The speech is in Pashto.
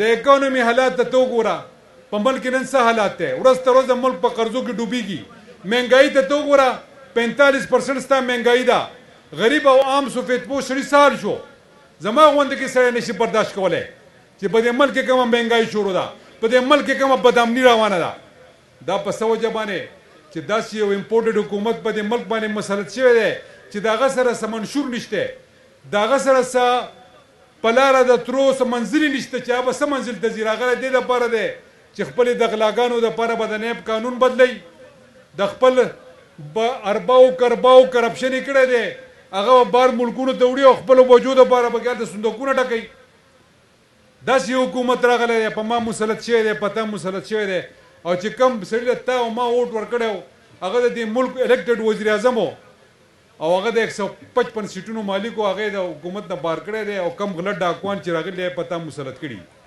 د اکانومي حالات ته وګوره په ملک نن څه حالات دی ورځ تر ورځه ملک په قرضو کې ډوبېږي مهنګایي ته وګوره 45% ستا مهنګایي ده غریب او عام سفید پوش سال شو زما غونډه کې سړی نشي برداشت کولی چې په دې ملک کې کومه مهنګایي شروع ده په دې ملک کې کومه بدامني روانه ده دا په څه وجه باندې چې داسې یو امپورټډ حکومت په دې ملک باندې مسلط شوی دی چې د هغه سره څه منشور نشته د هغه سره څه په لاره د تلو څه منزلي نشته چې هغه به څه منزل ته ځي راغلی دې دپاره دی چې خپلې د غلاګانو دپاره به د نیب قانون بدلوي د خپل ارباو کرباو کرپشن یې کړی دی هغه به بار ملکونو ته وړي او خپلو بجو دپاره به هلته صندوقونه ډکوي داسې حکومت راغلی دی په ما مسلط شوی دی په تا مسلط شوی دی او چې کم سړي له تا او ما ووټ ورکړی و هغه د دې ملک الیکټډ وزیر اعظم و او هغه د 155 سیټونو مالک و هغه د حکومت نه بار کړی دی او کم غلط ډاکوان چې راغلي دی په تا مسلط کړي